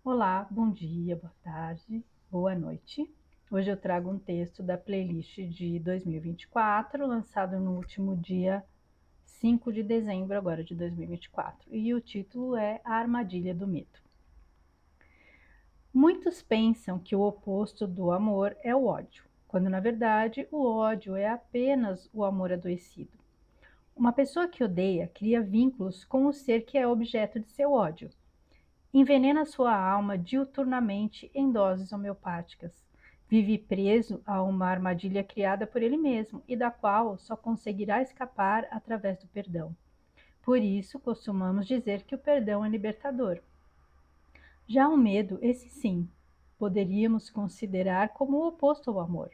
Olá, bom dia, boa tarde, boa noite. Hoje eu trago um texto da playlist de 2024, lançado no último dia 5 de dezembro agora de 2024. E o título é A Armadilha do Medo. Muitos pensam que o oposto do amor é o ódio, quando na verdade o ódio é apenas o amor adoecido. Uma pessoa que odeia cria vínculos com o ser que é objeto de seu ódio. Envenena sua alma diuturnamente em doses homeopáticas. Vive preso a uma armadilha criada por ele mesmo e da qual só conseguirá escapar através do perdão. Por isso, costumamos dizer que o perdão é libertador. Já o medo, esse sim, poderíamos considerar como o oposto ao amor.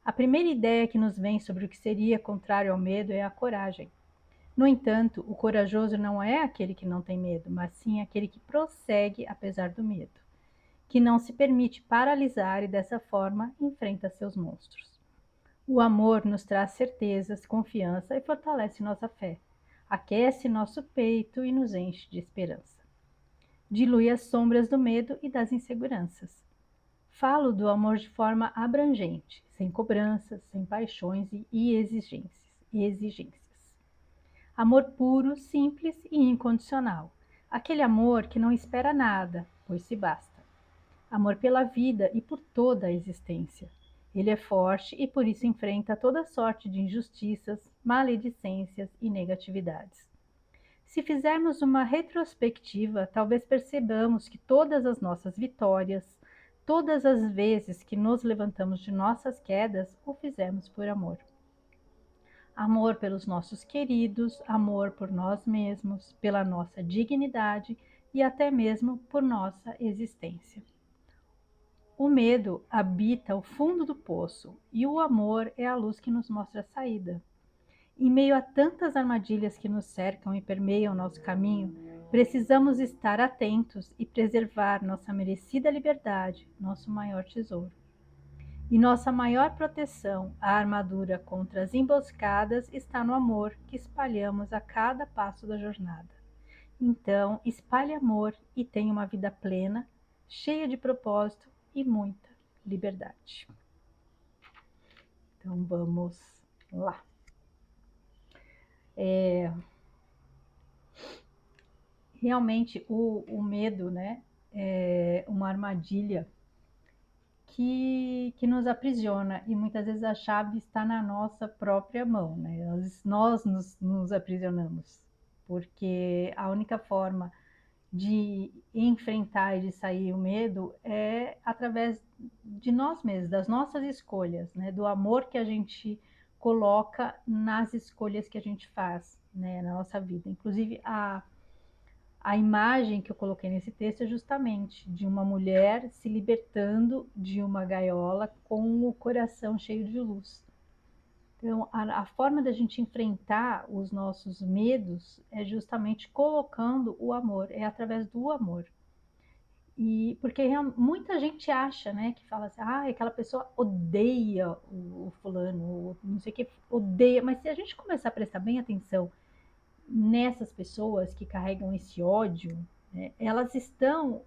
A primeira ideia que nos vem sobre o que seria contrário ao medo é a coragem. No entanto, o corajoso não é aquele que não tem medo, mas sim aquele que prossegue apesar do medo, que não se permite paralisar e dessa forma enfrenta seus monstros. O amor nos traz certezas, confiança e fortalece nossa fé. Aquece nosso peito e nos enche de esperança. Dilui as sombras do medo e das inseguranças. Falo do amor de forma abrangente, sem cobranças, sem paixões e exigências. Amor puro, simples e incondicional. Aquele amor que não espera nada, pois se basta. Amor pela vida e por toda a existência. Ele é forte e por isso enfrenta toda sorte de injustiças, maledicências e negatividades. Se fizermos uma retrospectiva, talvez percebamos que todas as nossas vitórias, todas as vezes que nos levantamos de nossas quedas, o fizemos por amor. Amor pelos nossos queridos, amor por nós mesmos, pela nossa dignidade e até mesmo por nossa existência. O medo habita o fundo do poço e o amor é a luz que nos mostra a saída. Em meio a tantas armadilhas que nos cercam e permeiam nosso caminho, precisamos estar atentos e preservar nossa merecida liberdade, nosso maior tesouro. E nossa maior proteção, a armadura contra as emboscadas, está no amor que espalhamos a cada passo da jornada. Então, espalhe amor e tenha uma vida plena, cheia de propósito e muita liberdade. Então, vamos lá. Realmente, o medo, né, é uma armadilha que nos aprisiona e muitas vezes a chave está na nossa própria mão, né? Nós nos aprisionamos, porque a única forma de enfrentar e de sair o medo é através de nós mesmos, das nossas escolhas, né? Do amor que a gente coloca nas escolhas que a gente faz, né? Na nossa vida. Inclusive, a imagem que eu coloquei nesse texto é justamente de uma mulher se libertando de uma gaiola com o coração cheio de luz. Então, a forma da gente enfrentar os nossos medos é justamente colocando o amor, é através do amor. E porque muita gente acha, né, que fala assim, ah, aquela pessoa odeia o fulano, ou não sei o que, odeia, mas se a gente começar a prestar bem atenção nessas pessoas que carregam esse ódio, né, elas estão,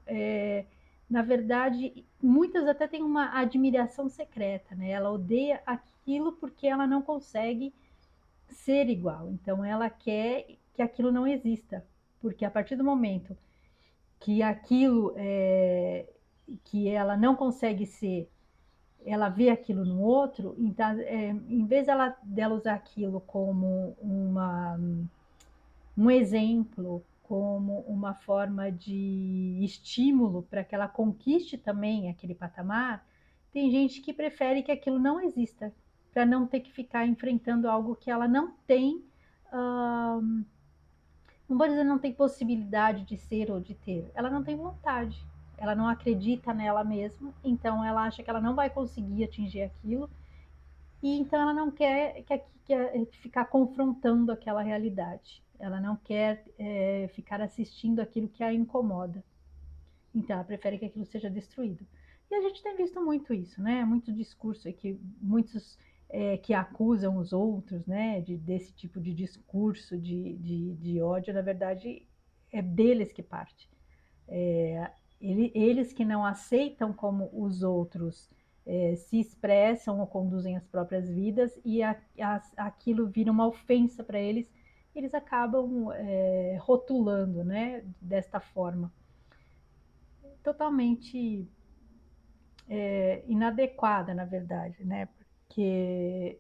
na verdade, muitas até têm uma admiração secreta, né? Ela odeia aquilo porque ela não consegue ser igual, então ela quer que aquilo não exista, porque a partir do momento que aquilo que ela não consegue ser, ela vê aquilo no outro, então, em vez dela usar aquilo como um exemplo, como uma forma de estímulo para que ela conquiste também aquele patamar, tem gente que prefere que aquilo não exista, para não ter que ficar enfrentando algo que ela não tem, não vou dizer não tem possibilidade de ser ou de ter, ela não tem vontade, ela não acredita nela mesma, então ela acha que ela não vai conseguir atingir aquilo, e então ela não quer ficar confrontando aquela realidade. Ela não quer ficar assistindo aquilo que a incomoda. Então ela prefere que aquilo seja destruído. E a gente tem visto muito isso, né? Muito discurso que muitos que acusam os outros, né? Desse tipo de discurso de ódio, na verdade, é deles que parte. Eles que não aceitam como os outros se expressam ou conduzem as próprias vidas e aquilo vira uma ofensa para eles, eles acabam rotulando, né, desta forma. Totalmente inadequada, na verdade, né? Porque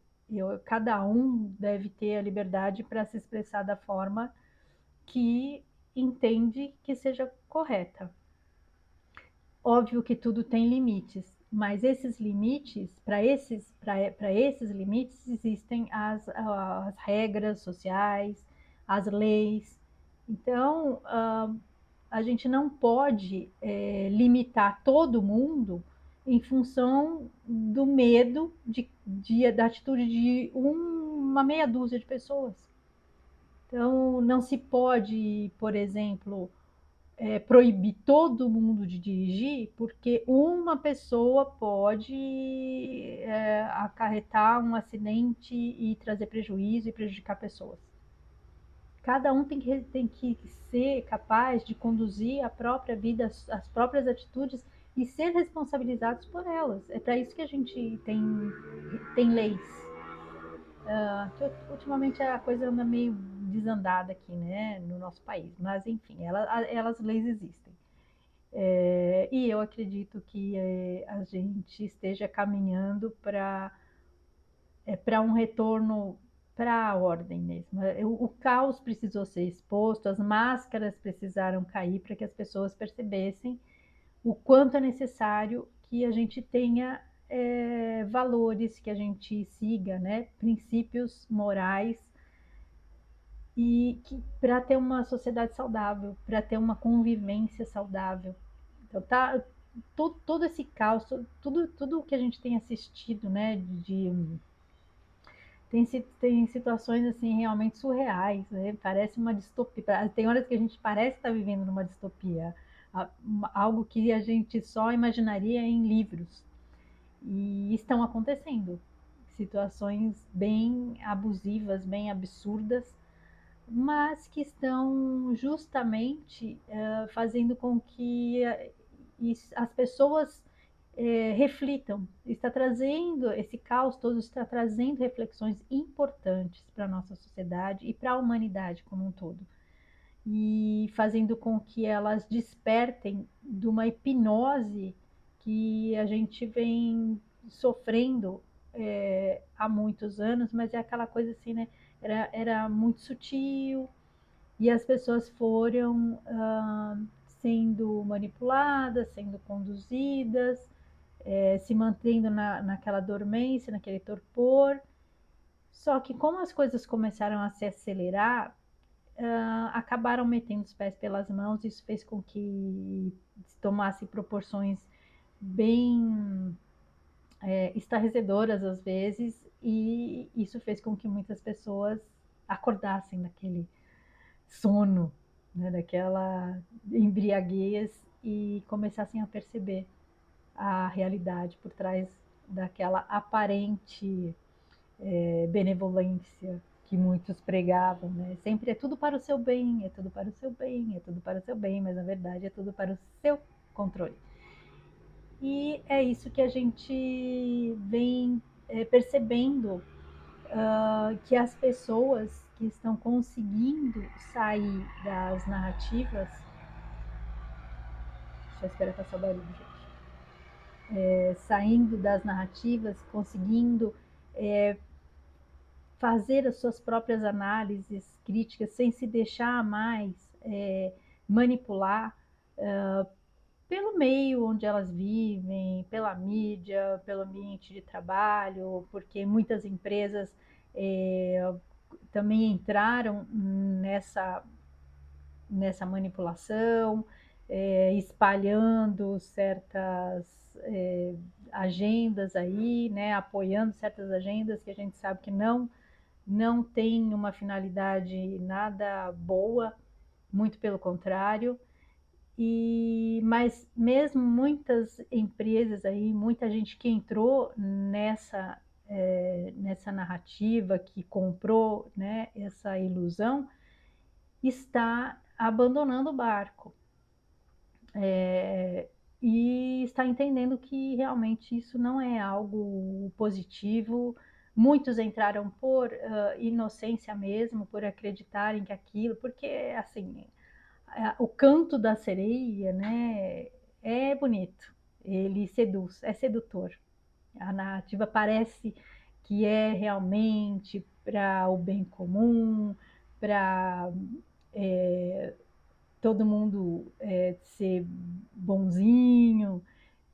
cada um deve ter a liberdade para se expressar da forma que entende que seja correta. Óbvio que tudo tem limites, mas esses limites, para esses limites, existem as regras sociais, as leis. Então, a gente não pode limitar todo mundo em função do medo da atitude de uma meia dúzia de pessoas. Então, não se pode, por exemplo, proibir todo mundo de dirigir, porque uma pessoa pode acarretar um acidente e trazer prejuízo e prejudicar pessoas. Cada um tem que ser capaz de conduzir a própria vida, as próprias atitudes e ser responsabilizados por elas. É para isso que a gente tem leis. Que ultimamente a coisa anda meio desandada aqui, né, no nosso país. Mas, enfim, as leis existem. E eu acredito que a gente esteja caminhando para um retorno para a ordem mesmo. O caos precisou ser exposto, as máscaras precisaram cair para que as pessoas percebessem o quanto é necessário que a gente tenha valores, que a gente siga, né, princípios morais e para ter uma sociedade saudável, para ter uma convivência saudável. Então todo esse caos, tudo que a gente tem assistido, né, tem situações assim realmente surreais, né? Parece uma distopia. Tem horas que a gente parece estar vivendo numa distopia, algo que a gente só imaginaria em livros. E estão acontecendo situações bem abusivas, bem absurdas, mas que estão justamente fazendo com que as pessoas reflitam. Está trazendo esse caos todo, está trazendo reflexões importantes para a nossa sociedade e para a humanidade como um todo. E fazendo com que elas despertem de uma hipnose que a gente vem sofrendo há muitos anos, mas é aquela coisa assim, né? Era muito sutil e as pessoas foram sendo manipuladas, sendo conduzidas, se mantendo naquela dormência, naquele torpor. Só que como as coisas começaram a se acelerar, acabaram metendo os pés pelas mãos. Isso fez com que tomasse proporções bem estarrecedoras às vezes, e isso fez com que muitas pessoas acordassem daquele sono, né, daquela embriaguez e começassem a perceber a realidade por trás daquela aparente benevolência que muitos pregavam, né? Sempre é tudo para o seu bem, é tudo para o seu bem, é tudo para o seu bem, mas na verdade é tudo para o seu controle. E é isso que a gente vem percebendo, que as pessoas que estão conseguindo sair das narrativas. Deixa eu esperar passar o barulho, gente. Saindo das narrativas, conseguindo fazer as suas próprias análises críticas sem se deixar mais manipular pelo meio onde elas vivem, pela mídia, pelo ambiente de trabalho, porque muitas empresas também entraram nessa manipulação, espalhando certas agendas aí, né, apoiando certas agendas que a gente sabe que não tem uma finalidade nada boa, muito pelo contrário. Mas mesmo muitas empresas aí, muita gente que entrou nessa narrativa, que comprou, né, essa ilusão, está abandonando o barco. está entendendo que realmente isso não é algo positivo. Muitos entraram por inocência mesmo, por acreditarem que aquilo, porque assim, o canto da sereia, né, é bonito, ele seduz, é sedutor. A narrativa parece que é realmente para o bem comum, para todo mundo ser bonzinho,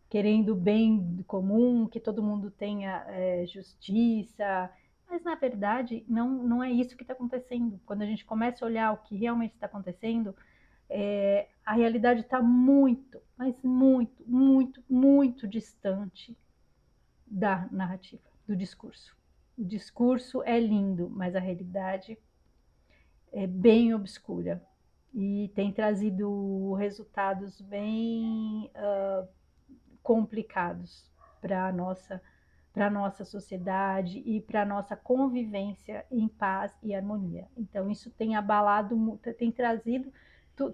querendo o bem comum, que todo mundo tenha justiça. Mas, na verdade, não é isso que está acontecendo. Quando a gente começa a olhar o que realmente está acontecendo, a realidade está muito, mas muito, muito, muito distante da narrativa, do discurso. O discurso é lindo, mas a realidade é bem obscura e tem trazido resultados bem complicados para a nossa sociedade e para a nossa convivência em paz e harmonia. Então, isso tem abalado, tem trazido,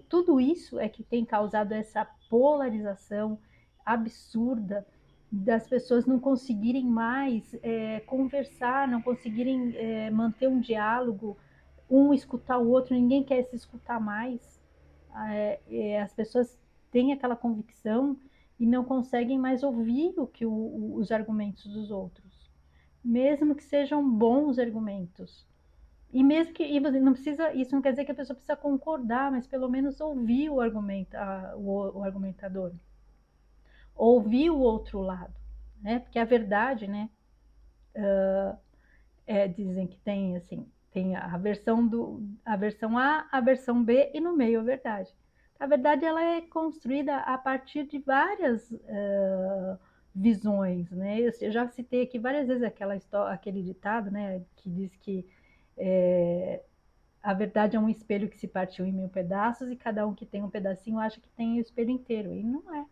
tudo isso é que tem causado essa polarização absurda das pessoas não conseguirem mais conversar, não conseguirem manter um diálogo, um escutar o outro, ninguém quer se escutar mais. As pessoas têm aquela convicção e não conseguem mais ouvir os argumentos dos outros, mesmo que sejam bons argumentos. E mesmo que e não precisa, isso não quer dizer que a pessoa precisa concordar, mas pelo menos ouvir o argumentador, ouvir o outro lado, né? Porque a verdade, né? Dizem que tem assim, tem a versão A, a versão B e no meio a verdade. A verdade ela é construída a partir de várias visões, né? Eu já citei aqui várias vezes aquele ditado, né, que diz que a verdade é um espelho que se partiu em 1000 pedaços e cada um que tem um pedacinho acha que tem o espelho inteiro, e não é.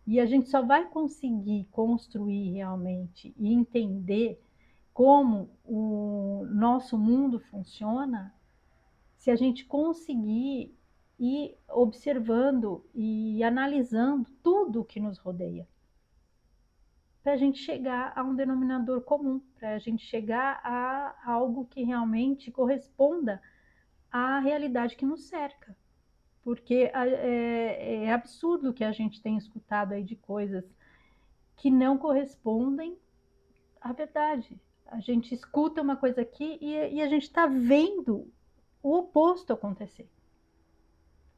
E a gente só vai conseguir construir realmente e entender como o nosso mundo funciona se a gente conseguir ir observando e analisando tudo o que nos rodeia, para a gente chegar a um denominador comum, para a gente chegar a algo que realmente corresponda à realidade que nos cerca. Porque é absurdo que a gente tem escutado aí de coisas que não correspondem à verdade. A gente escuta uma coisa aqui e a gente está vendo o oposto acontecer.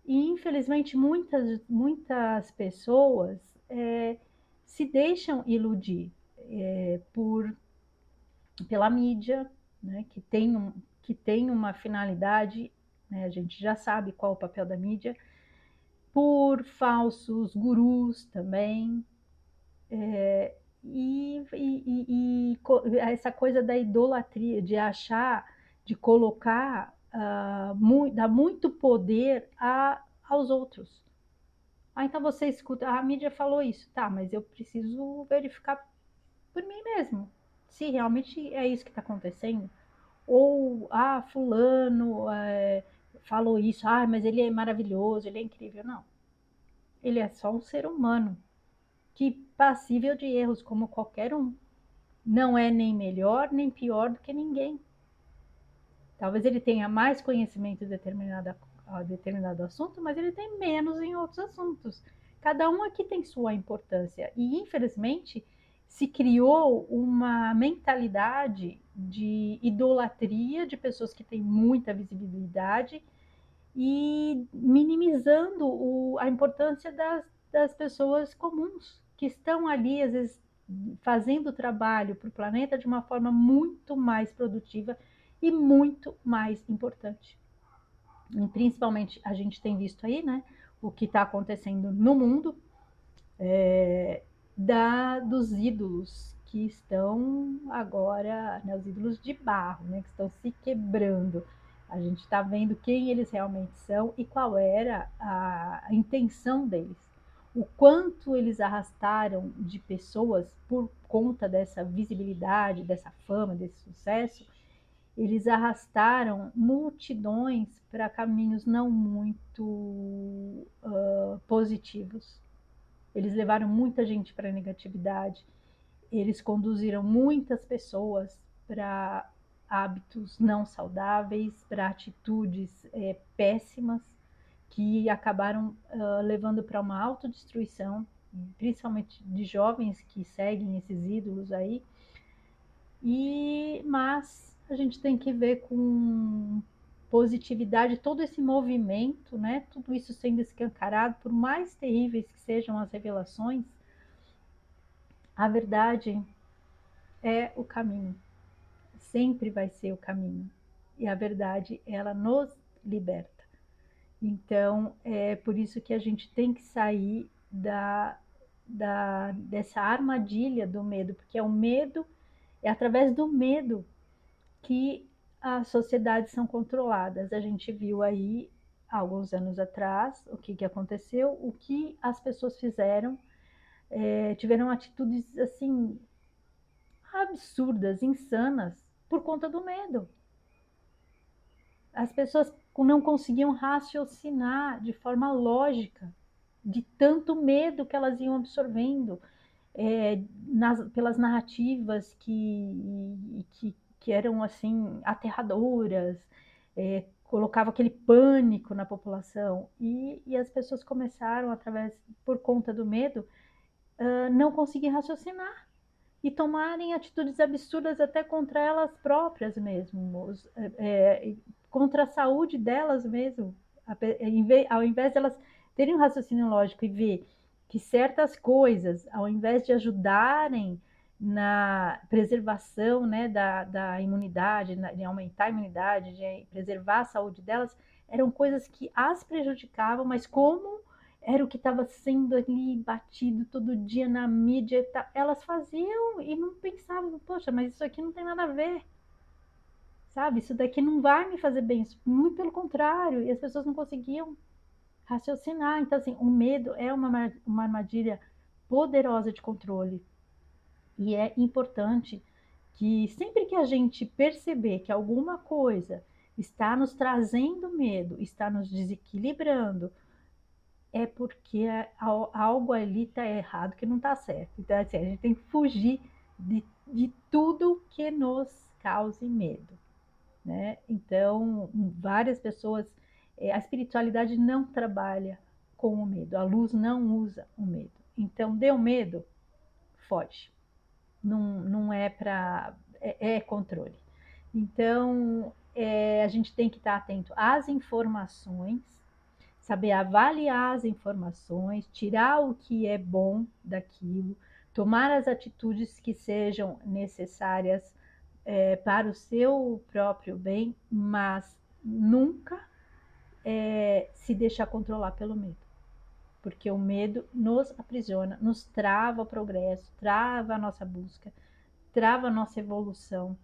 E infelizmente muitas pessoas se deixam iludir pela mídia, né, que tem uma finalidade, né, a gente já sabe qual é o papel da mídia, por falsos gurus também, e essa coisa da idolatria, de achar, de colocar, dar muito poder aos outros. Então você escuta, a mídia falou isso, tá, mas eu preciso verificar por mim mesmo, se realmente é isso que está acontecendo. Ou, fulano falou isso, mas ele é maravilhoso, ele é incrível. Não, ele é só um ser humano, que passível de erros como qualquer um. Não é nem melhor nem pior do que ninguém. Talvez ele tenha mais conhecimento em determinado assunto, mas ele tem menos em outros assuntos. Cada um aqui tem sua importância. E, infelizmente, se criou uma mentalidade de idolatria de pessoas que têm muita visibilidade e minimizando a importância das pessoas comuns, que estão ali, às vezes, fazendo o trabalho para o planeta de uma forma muito mais produtiva e muito mais importante. E principalmente a gente tem visto aí, né, o que está acontecendo no mundo, dos ídolos que estão agora, né, os ídolos de barro, né, que estão se quebrando. A gente está vendo quem eles realmente são e qual era a intenção deles. O quanto eles arrastaram de pessoas por conta dessa visibilidade, dessa fama, desse sucesso, eles arrastaram multidões para caminhos não muito positivos. Eles levaram muita gente para a negatividade, eles conduziram muitas pessoas para hábitos não saudáveis, para atitudes péssimas, que acabaram levando para uma autodestruição, principalmente de jovens que seguem esses ídolos aí. Mas a gente tem que ver com positividade todo esse movimento, né? Tudo isso sendo escancarado, por mais terríveis que sejam as revelações, a verdade é o caminho, sempre vai ser o caminho. E a verdade, ela nos liberta. Então, é por isso que a gente tem que sair dessa armadilha do medo, porque é através do medo que as sociedades são controladas. A gente viu aí, alguns anos atrás, o que aconteceu, o que as pessoas fizeram, tiveram atitudes assim absurdas, insanas, por conta do medo. As pessoas não conseguiam raciocinar de forma lógica, de tanto medo que elas iam absorvendo, pelas narrativas que eram assim aterradoras, colocava aquele pânico na população, e as pessoas começaram, por conta do medo, não conseguir raciocinar e tomarem atitudes absurdas até contra elas próprias mesmo, contra a saúde delas mesmo, ao invés de elas terem um raciocínio lógico e ver que certas coisas, ao invés de ajudarem na preservação, né, da imunidade, de aumentar a imunidade, de preservar a saúde delas, eram coisas que as prejudicavam, mas como era o que estava sendo ali batido todo dia na mídia, elas faziam e não pensavam, poxa, mas isso aqui não tem nada a ver, sabe? Isso daqui não vai me fazer bem, muito pelo contrário, e as pessoas não conseguiam raciocinar. Então, assim, o medo é uma armadilha poderosa de controle, e é importante que sempre que a gente perceber que alguma coisa está nos trazendo medo, está nos desequilibrando, é porque algo ali está errado, que não está certo. Então, assim, a gente tem que fugir de tudo que nos cause medo, né? Então, várias pessoas, a espiritualidade não trabalha com o medo, a luz não usa o medo. Então, deu medo, foge. Não é para. É controle. Então, a gente tem que estar atento às informações, saber avaliar as informações, tirar o que é bom daquilo, tomar as atitudes que sejam necessárias para o seu próprio bem, mas nunca se deixar controlar pelo medo. Porque o medo nos aprisiona, nos trava o progresso, trava a nossa busca, trava a nossa evolução.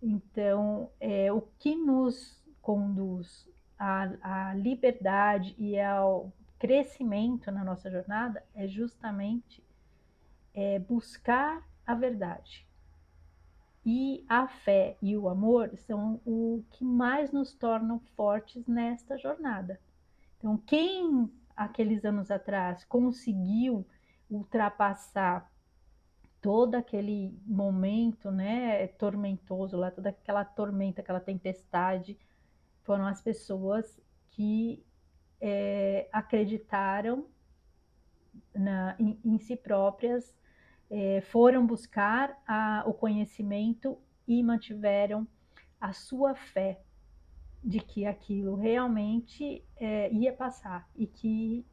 Então, o que nos conduz à liberdade e ao crescimento na nossa jornada é justamente buscar a verdade. E a fé e o amor são o que mais nos tornam fortes nesta jornada. Então, quem aqueles anos atrás conseguiu ultrapassar todo aquele momento, né, tormentoso lá, toda aquela tormenta, aquela tempestade, foram as pessoas que acreditaram em si próprias, foram buscar o conhecimento e mantiveram a sua fé de que aquilo realmente ia passar e que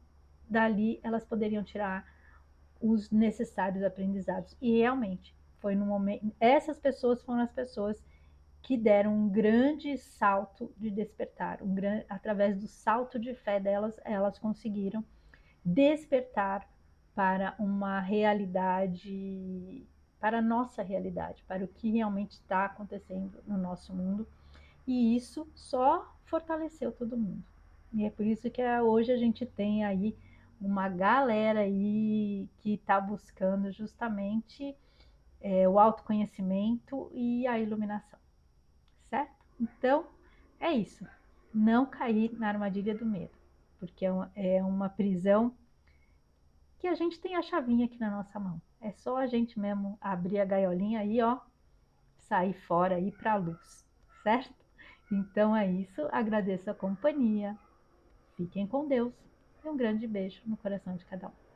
dali elas poderiam tirar os necessários aprendizados. E realmente, foi no momento. Essas pessoas foram as pessoas que deram um grande salto de despertar. Através do salto de fé delas, elas conseguiram despertar para uma realidade, para a nossa realidade, para o que realmente está acontecendo no nosso mundo. E isso só fortaleceu todo mundo. E é por isso que hoje a gente tem aí uma galera aí que está buscando justamente o autoconhecimento e a iluminação, certo? Então, é isso. Não cair na armadilha do medo, porque é uma prisão que a gente tem a chavinha aqui na nossa mão. É só a gente mesmo abrir a gaiolinha aí, ó, sair fora e ir para a luz, certo? Então é isso, agradeço a companhia, fiquem com Deus e um grande beijo no coração de cada um.